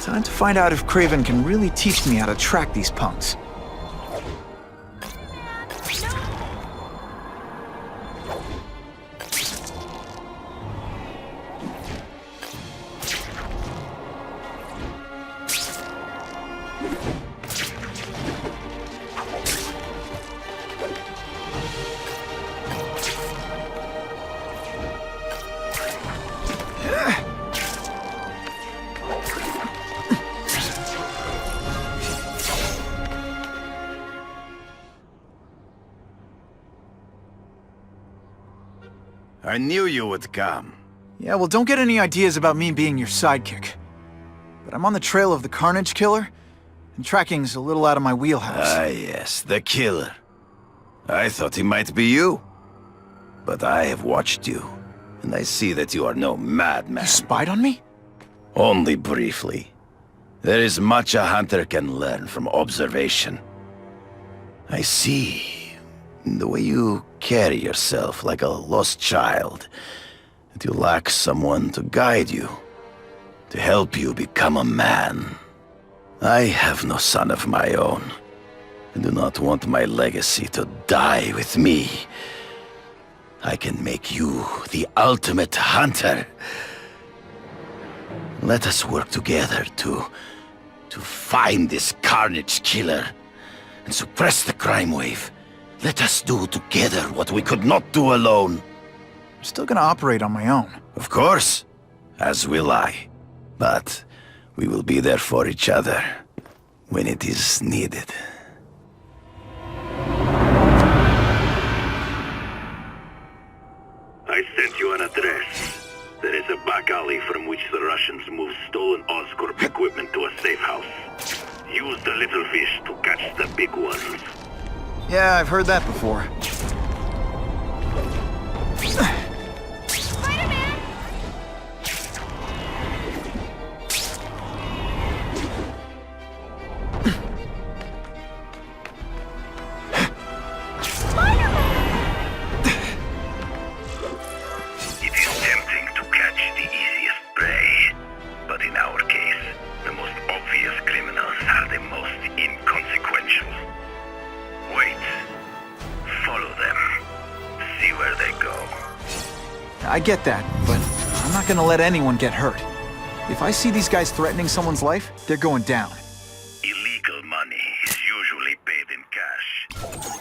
Time to find out if Craven can really teach me how to track these punks. I knew you would come. Yeah, well, don't get any ideas about me being your sidekick. But I'm on the trail of the Carnage Killer, and tracking's a little out of my wheelhouse. Ah, yes, the killer. I thought he might be you. But I have watched you, and I see that you are no madman. You spied on me? Only briefly. There is much a hunter can learn from observation. I see. The way you carry yourself like a lost child, that you lack someone to guide you, to help you become a man. I have no son of my own. I do not want my legacy to die with me. I can make you the ultimate hunter. Let us work together to find this Carnage Killer and suppress the crime wave. Let us do together what we could not do alone. I'm still gonna operate on my own. Of course, as will I. But we will be there for each other when it is needed. I sent you an address. There is a back alley from which the Russians move stolen Oscorp equipment to a safe house. Use the little fish to catch the big ones. Yeah, I've heard that before. Spider-Man! It is tempting to catch the easiest prey, but in our case, the most obvious criminals are the most inconsequential. Wait. Follow them. See where they go. I get that, but I'm not gonna let anyone get hurt. If I see these guys threatening someone's life, they're going down. Illegal money is usually paid in cash.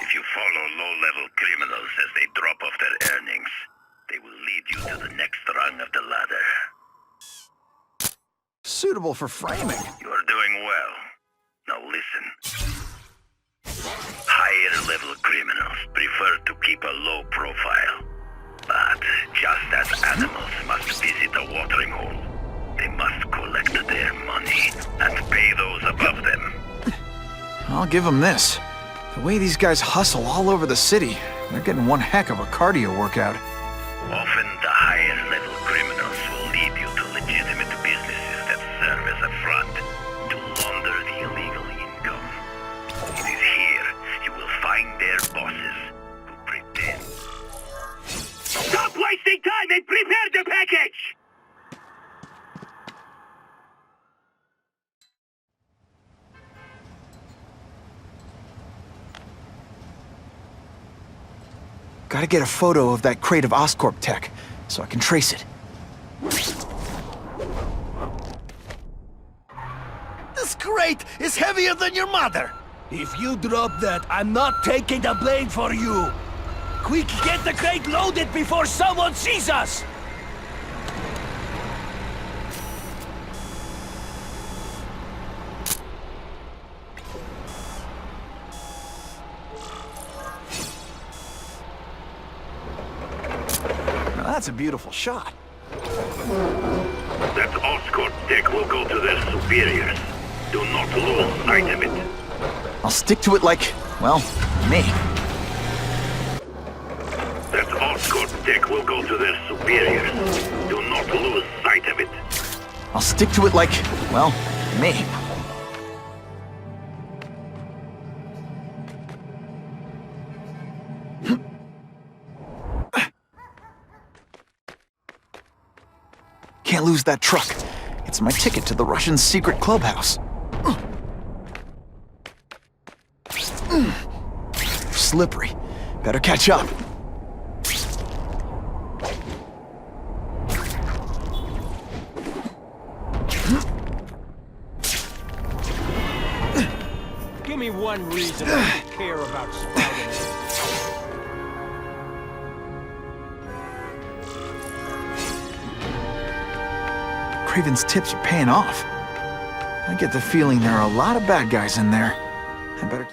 If you follow low-level criminals as they drop off their earnings, they will lead you to the next rung of the ladder. Suitable for framing. You are doing well. Now listen. Higher-level criminals prefer to keep a low profile. But just as animals must visit a watering hole, they must collect their money and pay those above them. I'll give them this. The way these guys hustle all over the city, they're getting one heck of a cardio workout. Often the higher-level criminals will lead you to legitimate businesses that serve as a front to launder the illegal income. It is here you will find their bosses who pretend. Stop wasting time and prepare the package! Gotta get a photo of that crate of Oscorp tech, so I can trace it. This crate is heavier than your mother! If you drop that, I'm not taking the blame for you! Quick, get the crate loaded before someone sees us! That's a beautiful shot. That escort deck will go to their superiors. Do not lose sight of it. I'll stick to it like, well, me. That escort deck will go to their superiors. Do not lose sight of it. I'll stick to it like, well, me. Can't lose that truck. It's my ticket to the Russian secret clubhouse. Slippery. Better catch up. Give me one reason I care about Spider-Man. Craven's tips are paying off. I get the feeling there are a lot of bad guys in there. I better...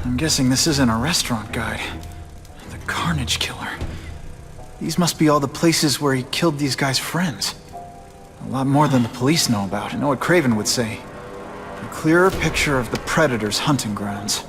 I'm guessing this isn't a restaurant guide. The Carnage Killer. These must be all the places where he killed these guys' friends. A lot more than the police know about. I know what Craven would say. A clearer picture of the Predator's hunting grounds.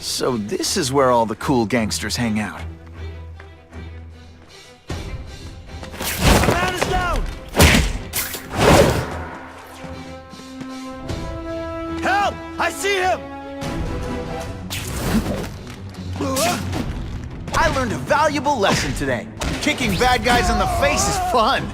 So this is where all the cool gangsters hang out. Man is down! Help! I see him! I learned a valuable lesson today. Kicking bad guys in the face is fun.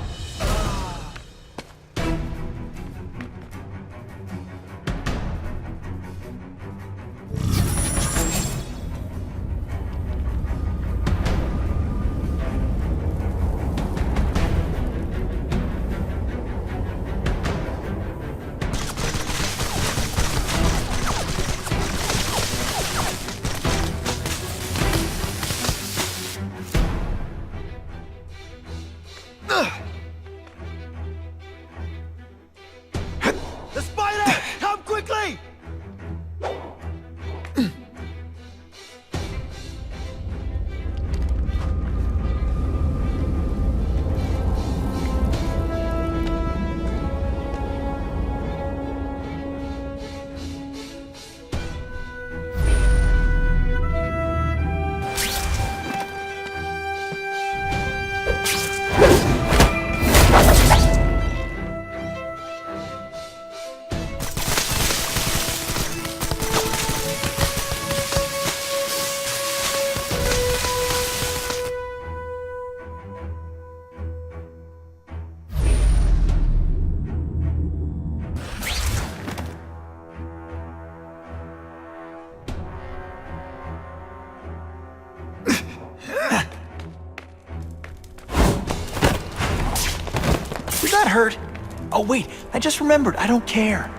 The spider! Come quickly! Did that hurt? Oh wait, I just remembered, I don't care.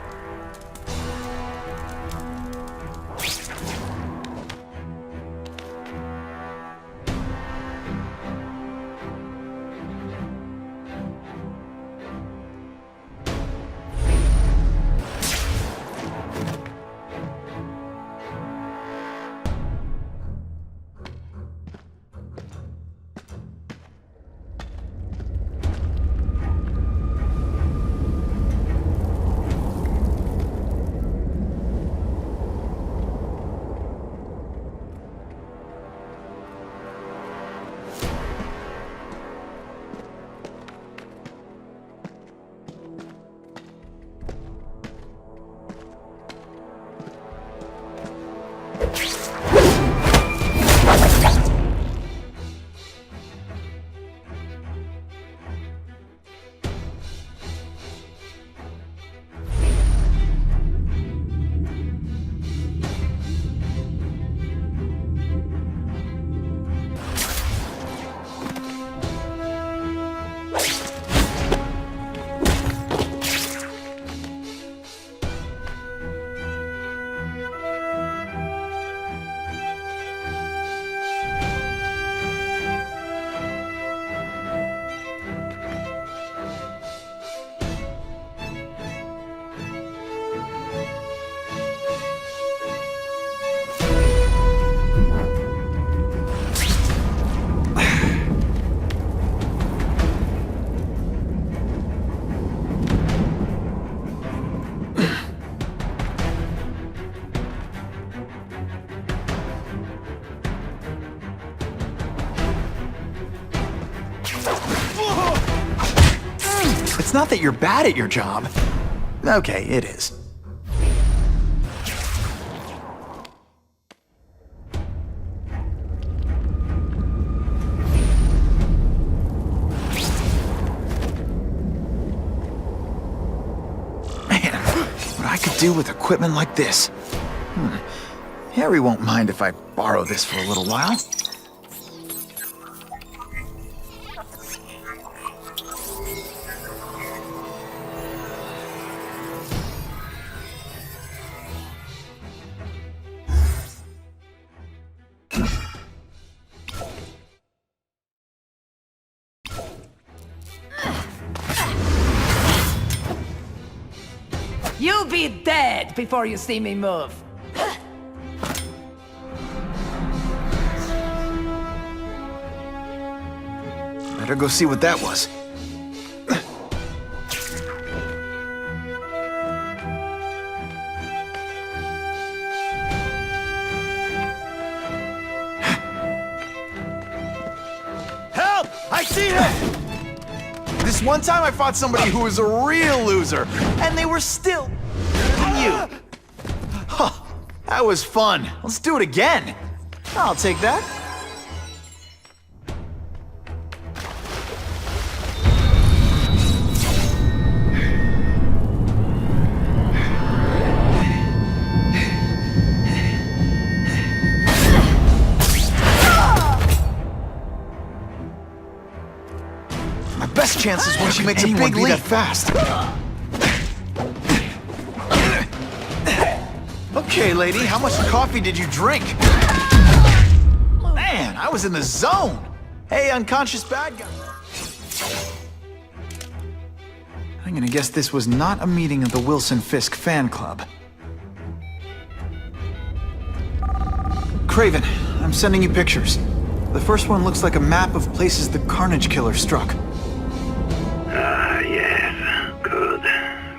It's not that you're bad at your job. Okay, it is. Man, what I could do with equipment like this. Harry won't mind if I borrow this for a little while. You'll be dead before you see me move. Better go see what that was. Help! I see him! This one time I fought somebody who was a real loser, and they were still better than you. Huh, that was fun. Let's do it again. I'll take that. My best chance is when she makes a big leap that fast. Okay, lady, how much coffee did you drink? Man, I was in the zone. Hey, unconscious bad guy. I'm gonna guess this was not a meeting of the Wilson Fisk fan club. Craven, I'm sending you pictures. The first one looks like a map of places the Carnage Killer struck. Ah, yes. Good.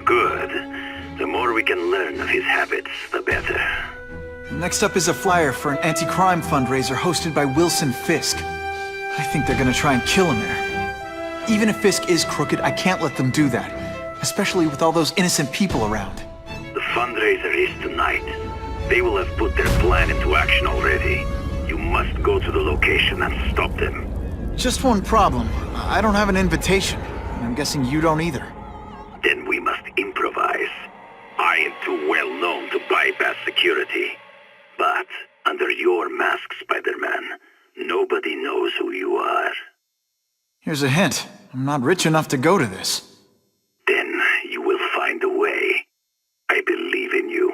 Good. The more we can learn of his habits, the better. Next up is a flyer for an anti-crime fundraiser hosted by Wilson Fisk. I think they're gonna try and kill him there. Even if Fisk is crooked, I can't let them do that. Especially with all those innocent people around. The fundraiser is tonight. They will have put their plan into action already. You must go to the location and stop them. Just one problem. I don't have an invitation. And I'm guessing you don't either. Then we must improvise. I am too well known to bypass security. But under your mask, Spider-Man, nobody knows who you are. Here's a hint. I'm not rich enough to go to this. Then you will find a way. I believe in you.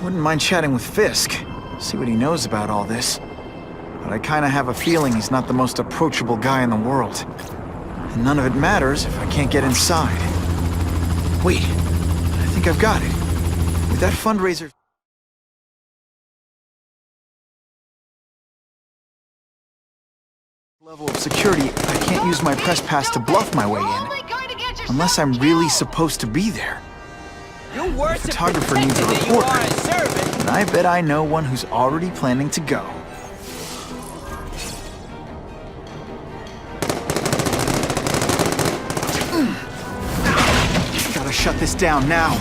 Wouldn't mind chatting with Fisk. See what he knows about all this. But I kinda have a feeling he's not the most approachable guy in the world. And none of it matters if I can't get inside. Wait, I think I've got it. With that fundraiser... level of security, I can't use my press pass to bluff my way in. Unless I'm really supposed to be there. You're worse The at photographer needs a protecting than you reporter. are at serving. And I bet I know one who's already planning to go. Gotta shut this down now.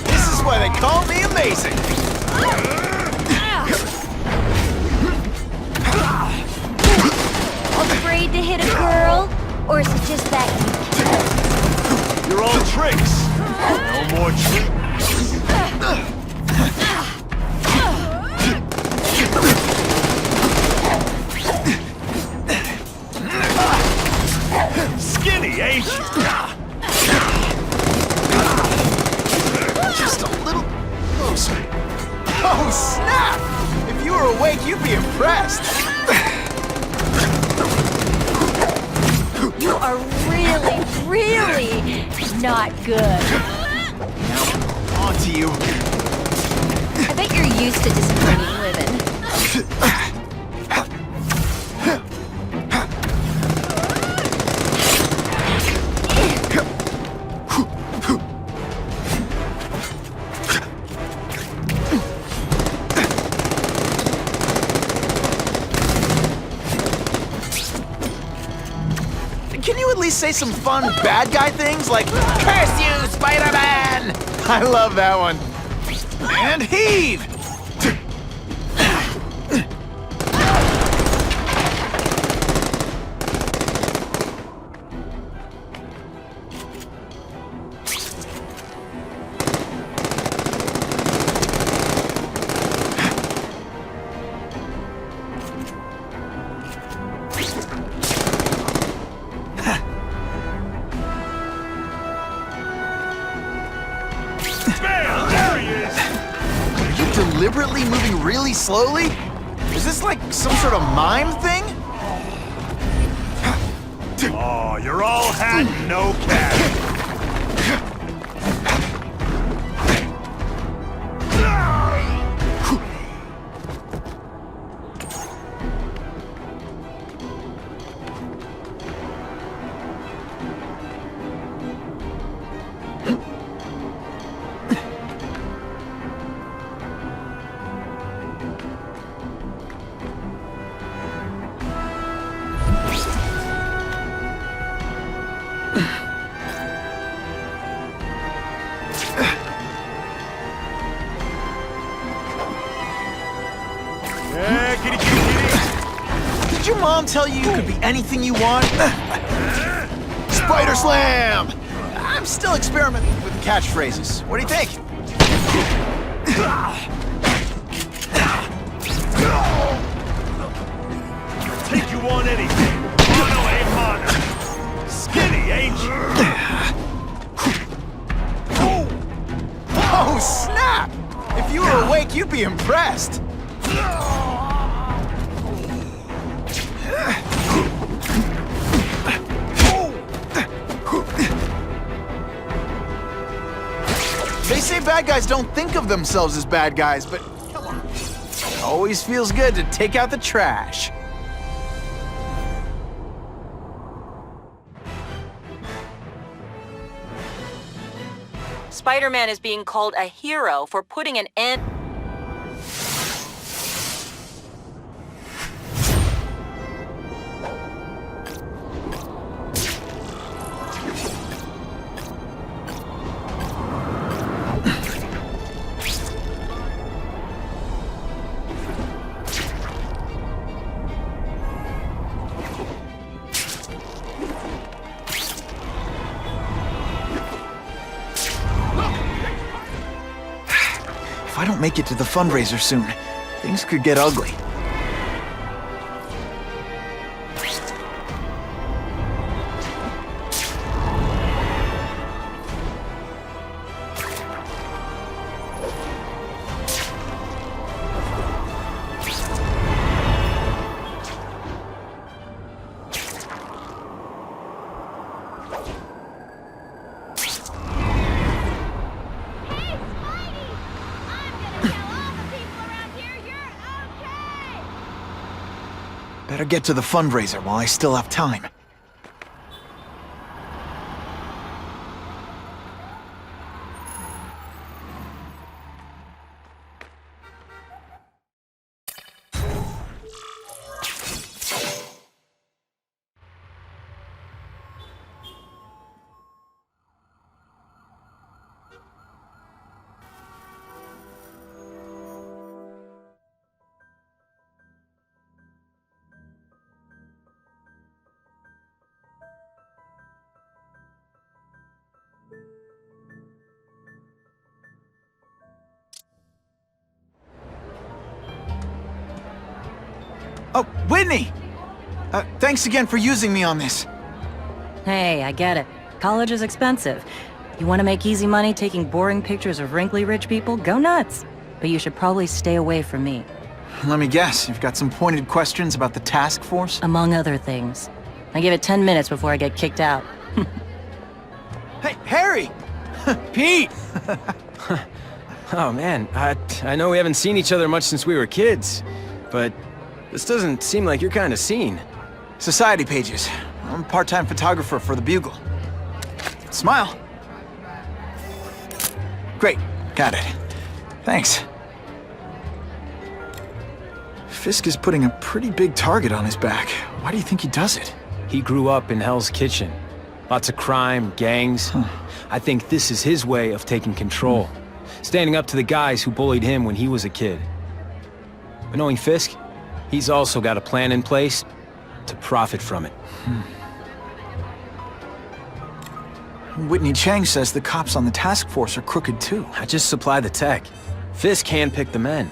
This is why they call me amazing. Afraid to hit a girl? Or is it just that You're all tricks! No more tricks! not good. On to you. I bet you're used to disappointing women. Can you at least say some fun bad guy things like, "Curse you, Spider-Man!" I love that one. And heave! Deliberately moving really slowly? Is this like some sort of mime thing? Oh, you're all hat, no cash. Did your mom tell you you could be anything you want? Spider Slam! I'm still experimenting with catchphrases. What do you think? Think you want anything? Mono ain't mono. Skinny, ain't you? Oh, snap! If you were awake, you'd be impressed. They say bad guys don't think of themselves as bad guys, but come on. It always feels good to take out the trash. Spider-Man is being called a hero for putting an end... If I don't make it to the fundraiser soon, things could get ugly. Better get to the fundraiser while I still have time. Oh, Whitney! Thanks again for using me on this. Hey, I get it. College is expensive. You want to make easy money taking boring pictures of wrinkly rich people? Go nuts. But you should probably stay away from me. Let me guess, you've got some pointed questions about the task force? Among other things. I give it 10 minutes before I get kicked out. Hey, Harry! Pete! Oh man, I know we haven't seen each other much since we were kids, but this doesn't seem like your kind of scene. Society pages. I'm a part-time photographer for the Bugle. Smile. Great, got it. Thanks. Fisk is putting a pretty big target on his back. Why do you think he does it? He grew up in Hell's Kitchen. Lots of crime, gangs. I think this is his way of taking control. Standing up to the guys who bullied him when he was a kid. But knowing Fisk, he's also got a plan in place to profit from it. Whitney Chang says the cops on the task force are crooked too. I just supply the tech. Fisk handpicked the men.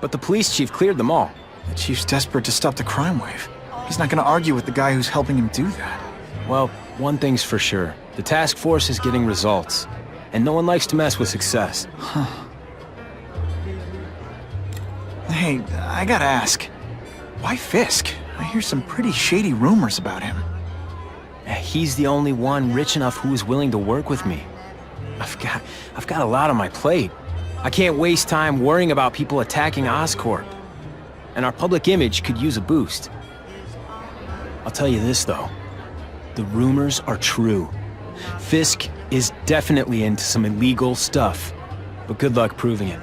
But the police chief cleared them all. The chief's desperate to stop the crime wave. He's not gonna argue with the guy who's helping him do that. Well, one thing's for sure. The task force is getting results. And no one likes to mess with success. Hey, I gotta ask. Why Fisk? I hear some pretty shady rumors about him. He's the only one rich enough who is willing to work with me. I've got a lot on my plate. I can't waste time worrying about people attacking Oscorp. And our public image could use a boost. I'll tell you this, though. The rumors are true. Fisk is definitely into some illegal stuff. But good luck proving it.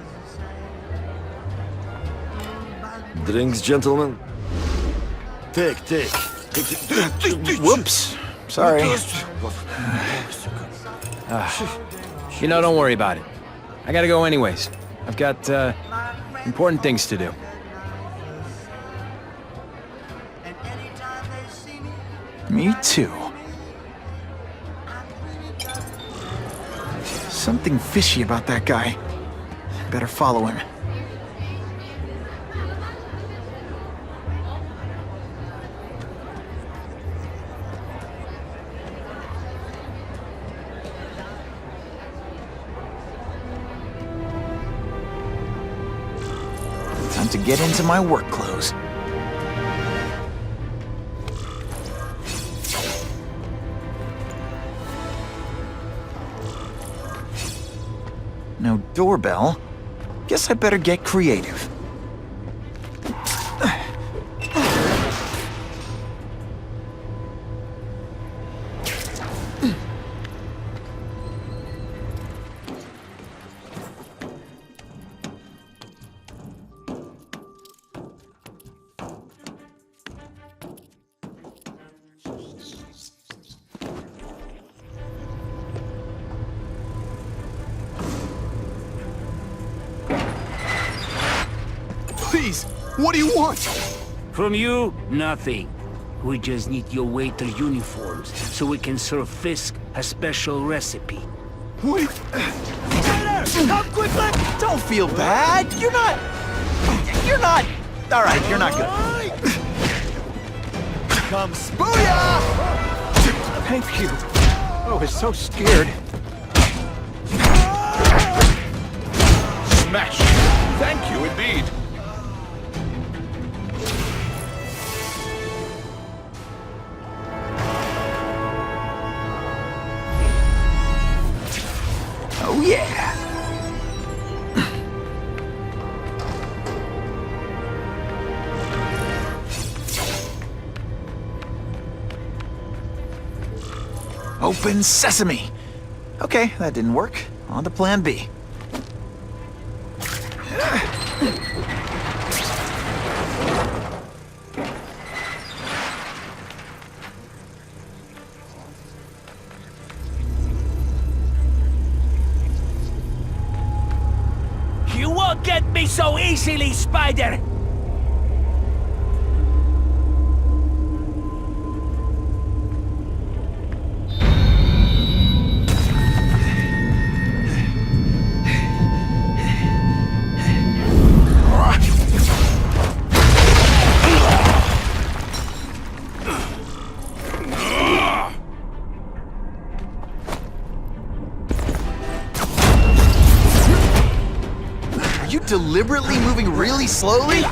Drinks, gentlemen? Take. Whoops. Sorry. You know, don't worry about it. I gotta go anyways. I've got, important things to do. Me too. Something fishy about that guy. Better follow him. Time to get into my work clothes. No doorbell. Guess I better get creative. Please, what do you want? From you, nothing. We just need your waiter uniforms so we can serve Fisk a special recipe. Wait. Come quickly! Don't feel bad. You're not. All right, you're not good. Come booyah! Thank you. I was so scared. Smash! Thank you indeed. Oh yeah! Open sesame! Okay, that didn't work. On to plan B. You won't get me so easily, Spider! Are you deliberately moving really slowly?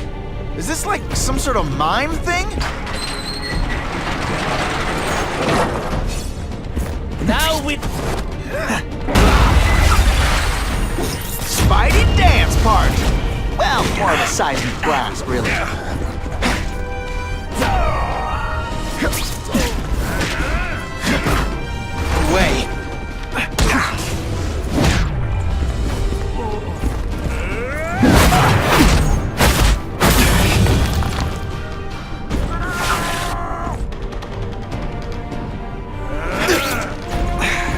Is this like some sort of mime thing? Now with... Spidey dance party! Well, more of a seismic blast, really. Way.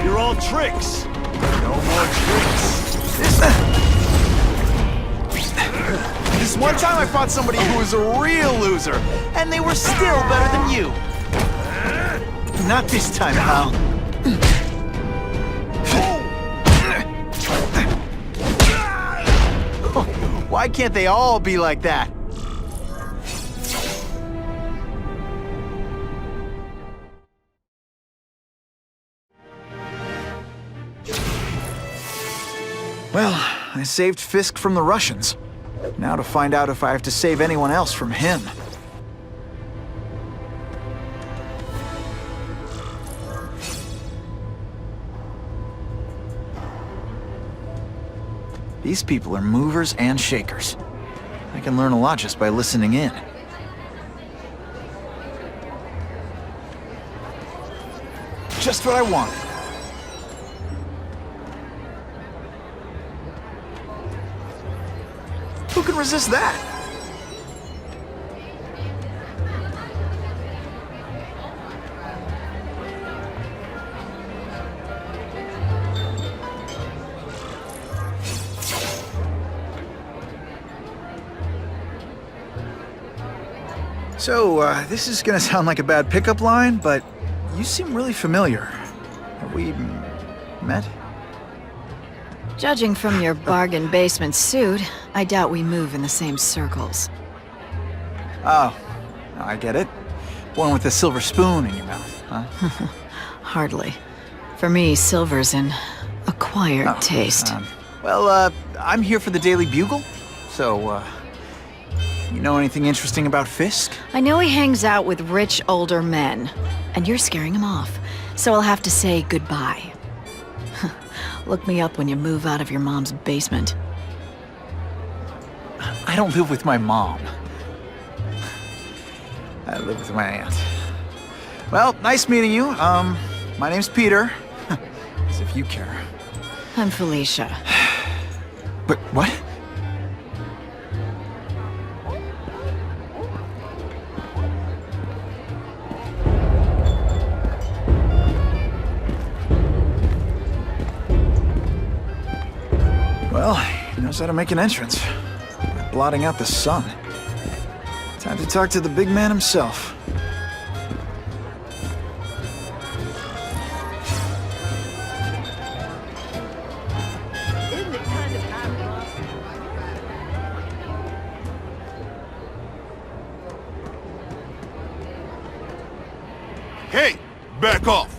You're all tricks. No more tricks. This one time I fought somebody who was a real loser, and they were still better than you. Not this time, pal. Why can't they all be like that? Well, I saved Fisk from the Russians. Now to find out if I have to save anyone else from him. These people are movers and shakers. I can learn a lot just by listening in. Just what I wanted. Who can resist that? So, this is gonna sound like a bad pickup line, but you seem really familiar. Have we met? Judging from your bargain basement suit, I doubt we move in the same circles. Oh, I get it. One with a silver spoon in your mouth, huh? Hardly. For me, silver's an acquired taste. Well, I'm here for the Daily Bugle, so, you know anything interesting about Fisk? I know he hangs out with rich older men, and you're scaring him off, so I'll have to say goodbye. Look me up when you move out of your mom's basement. I don't live with my mom. I live with my aunt. Well, nice meeting you. My name's Peter. As if you care. I'm Felicia. But what? Well, he knows how to make an entrance. By blotting out the sun. Time to talk to the big man himself. Hey, back off.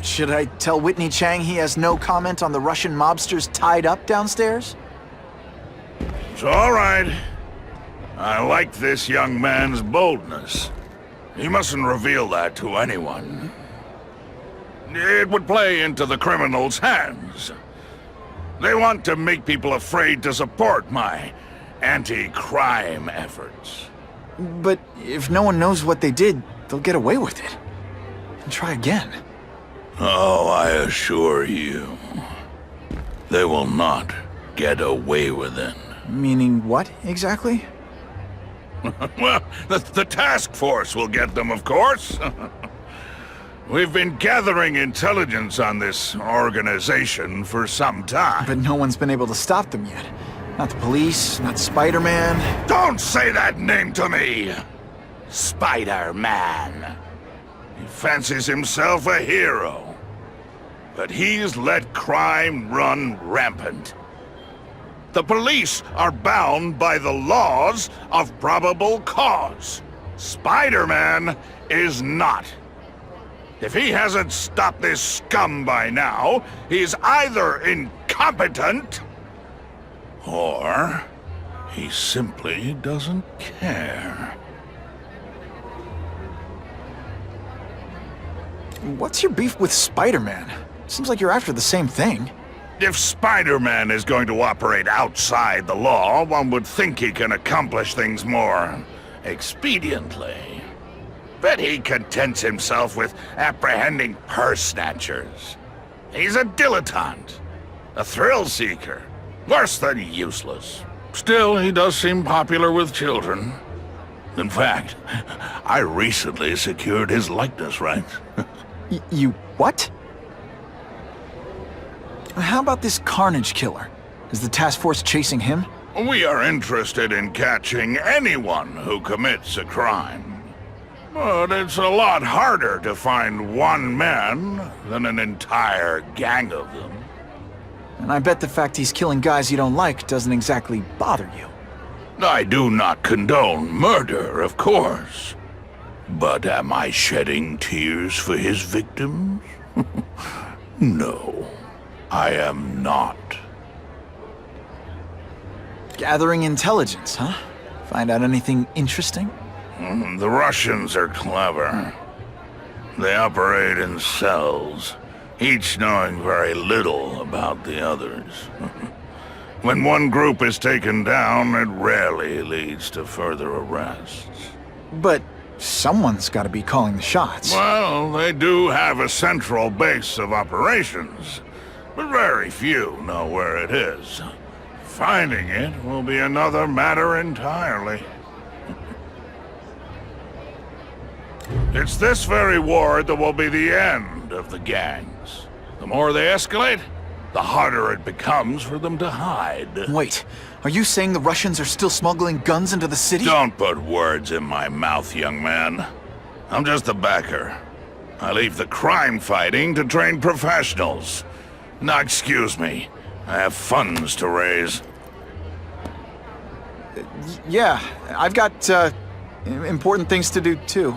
Should I tell Whitney Chang he has no comment on the Russian mobsters tied up downstairs? It's all right. I like this young man's boldness. He mustn't reveal that to anyone. It would play into the criminals' hands. They want to make people afraid to support my anti-crime efforts. But if no one knows what they did, they'll get away with it. And try again. Oh, I assure you, they will not get away with it. Meaning what, exactly? Well, the task force will get them, of course. We've been gathering intelligence on this organization for some time. But no one's been able to stop them yet. Not the police, not Spider-Man. Don't say that name to me! Spider-Man. He fancies himself a hero. But he's let crime run rampant. The police are bound by the laws of probable cause. Spider-Man is not. If he hasn't stopped this scum by now, he's either incompetent, or he simply doesn't care. What's your beef with Spider-Man? Seems like you're after the same thing. If Spider-Man is going to operate outside the law, one would think he can accomplish things more expediently. But he contents himself with apprehending purse snatchers. He's a dilettante, a thrill seeker, worse than useless. Still, he does seem popular with children. In fact, I recently secured his likeness rights. You what? How about this Carnage Killer? Is the task force chasing him? We are interested in catching anyone who commits a crime. But it's a lot harder to find one man than an entire gang of them. And I bet the fact he's killing guys you don't like doesn't exactly bother you. I do not condone murder, of course. But am I shedding tears for his victims? No, I am not. Gathering intelligence, huh? Find out anything interesting? The Russians are clever. They operate in cells, each knowing very little about the others. When one group is taken down, it rarely leads to further arrests. But someone's got to be calling the shots. Well, they do have a central base of operations, but very few know where it is. Finding it will be another matter entirely. It's this very war that will be the end of the gangs. The more they escalate, the harder it becomes for them to hide. Wait, are you saying the Russians are still smuggling guns into the city? Don't put words in my mouth, young man. I'm just a backer. I leave the crime fighting to trained professionals. Now, excuse me. I have funds to raise. Yeah, I've got, important things to do, too.